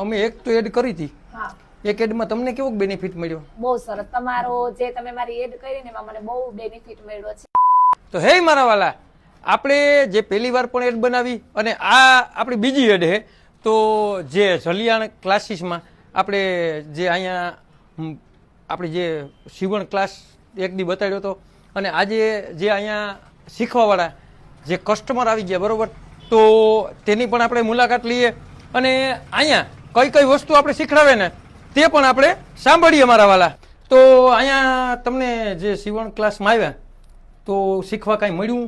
અમે એક તો એડ કરી હતી, હા એક એડમાં તમને કેવો બેનિફિટ મળ્યો? બહુ સરસ. તમારો જે તમે મારી એડ કરી ને એમાં મને બહુ બેનિફિટ મળ્યો છે. તો હે મારા વાલા, આપણે જે પહેલી વાર પણ એડ બનાવી અને આ આપણી બીજી એડ છે. તો જે જલિયાણ ક્લાસીસમાં આપણે જે અહીંયા આપણી જે સીવણ ક્લાસ એક દી બતાડ્યો હતો અને આજે જે અહીંયા શીખવાવાળા જે કસ્ટમર આવી ગયા બરોબર, તો તેની પણ આપણે મુલાકાત લઈએ અને અહીંયા કઈ કઈ વસ્તુ આપણે શીખડાવે ને તે પણ આપણે સાંભળીએ મારા વાલા. તો અહીંયા તમને જે સીવણ ક્લાસમાં આવ્યા તો શીખવા કાંઈ મળ્યું?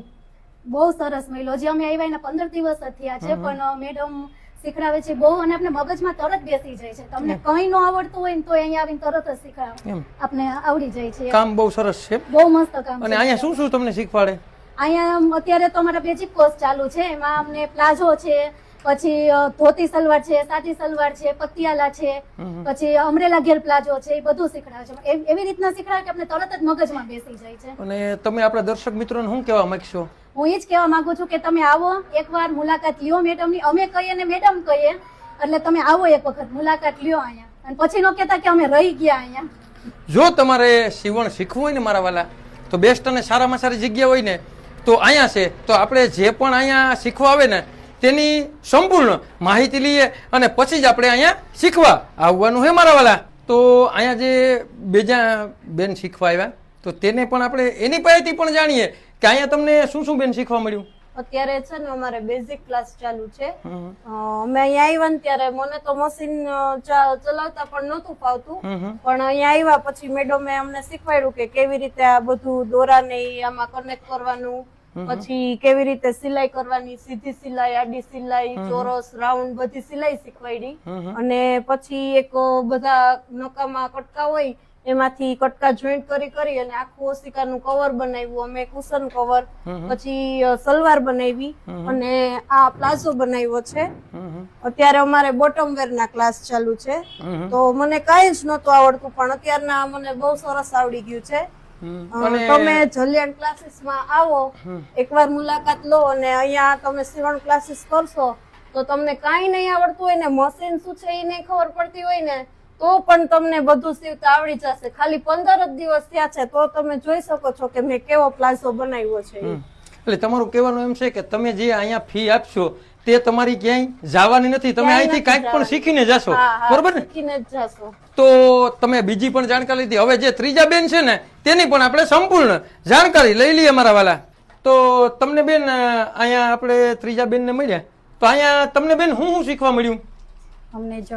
બહુ સરસ મળ્યો. જે અમે આવ્યા એના 15 દિવસ જ થયા છે, પણ મેડમ શીખડાવે છે બહુ અને આપણે મગજમાં તરત બેસી જાય છે. તમને કંઈ ન આવડતું હોય ને તો અહીંયા આવીને તરત જ શીખડાવે, આપણે આવડી જાય છે. કામ બહુ સરસ છે, બહુ મસ્ત કામ. અને અહીંયા શું શું તમને શીખવાડે? અહીંયા અત્યારે તો અમારા બેઝિક કોર્સ ચાલુ છે, એમાં અમને પ્લાઝો છે, પછી ધોતી સલવાર છે, સાદી સલવાર છે, પટિયાલા છે, પછી અમરેલા ઘેર પ્લાઝો છે, એ બધું શીખડાવે છે. એવી રીતના શીખડાવે કે આપણે તરત જ મગજમાં બેસી જાય છે. અને તમે આપણા દર્શક મિત્રોને શું કહેવા માંગશો? હું એ જ કહેવા માંગુ છું કે તમે આવો, એકવાર મુલાકાત લ્યો મેડમની. અમે કહીએ ને મેડમ કહીએ, એટલે તમે આવો એક વખત મુલાકાત લ્યો અહીંયા, અને પછી ન કહેતા કે અમે રહી ગયા અહીંયા. જો તમારે સીવણ શીખવું હોય ને મારા વાલા, તો બેસ્ટ અને સારામાં સારી જગ્યા હોય ને તો અહીંયા છે. તો આપણે જે પણ અહીંયા શીખવા આવે ને તેની સંપૂર્ણ માહિતી લઈએ અને પછી જ આપણે અહીંયા શીખવા આવવાનું છે મારા વાલા. તો અહીંયા જે બીજા બેન શીખવા આવ્યા તો તેને પણ આપણે એની પાસેથી પણ જાણીએ કે અહીંયા તમને શું શું બેન શીખવા મળ્યું. અત્યારે છે ને અમારે બેઝિક ક્લાસ ચાલુ છે. અમે અહીંયા આવ્યા ને ત્યારે મને તો મશીન ચલાવતા પણ નહોતું ફાવતું, પણ અહીંયા આવ્યા પછી મેડમે અમને શીખવાડ્યું કે કેવી રીતે આ બધું દોરાને આમાં કનેક્ટ કરવાનું, પછી કેવી રીતે સિલાઈ કરવાની, સીધી સિલાઈ, આડી સિલાઈ, ચોરસ, રાઉન્ડ, બધી સિલાઈ શીખવાડી. અને પછી એક બધા નકામા કટકા હોય એમાંથી કટકા જોઈન્ટ કરી અને આખું ઓશિકાનું કવર બનાવ્યું અમે, કુશન કવર. પછી સલવાર બનાવી અને આ પ્લાઝો બનાવ્યો છે. અત્યારે અમારે બોટમ વેર ના ક્લાસ ચાલુ છે. તો મને કઈ જ નહોતું આવડતું, પણ અત્યારના મને બહુ સરસ આવડી ગયું છે. તમે જલિયાણ ક્લાસીસ માં આવો, એકવાર મુલાકાત લો અને અહીંયા તમે સીવણ ક્લાસીસ કરશો તો તમને કાંઈ નહીં આવડતું હોય ને, મશીન શું છે એ નહીં ખબર પડતી હોય ને, તો પણ તમને બધું સીવતા આવડી જશે. ખાલી 15 જ દિવસ થયા છે તો તમે જોઈ શકો છો કે મેં કેવો પ્લાઝો બનાવ્યો છે. એટલે તમારું કહેવાનું એમ છે કે તમે જે અહીંયા ફી આપશો તે તમારી ક્યાંય જવાની નથી, તમે અહીંથી કાંઈક પણ શીખીને જશો, બરોબર ને? શીખીને જ જશો. તો તમે બીજી પણ જાણકારી લીધી. હવે જે ત્રીજા બેન છે ને તેની પણ આપણે સંપૂર્ણ જાણકારી લઈ લઈએ મારા વાલા. તો તમને બેન અહીંયા આપણે ત્રીજા બેન ને મળ્યા, તો અહીંયા તમને બેન શું શીખવા મળ્યું? અમને જો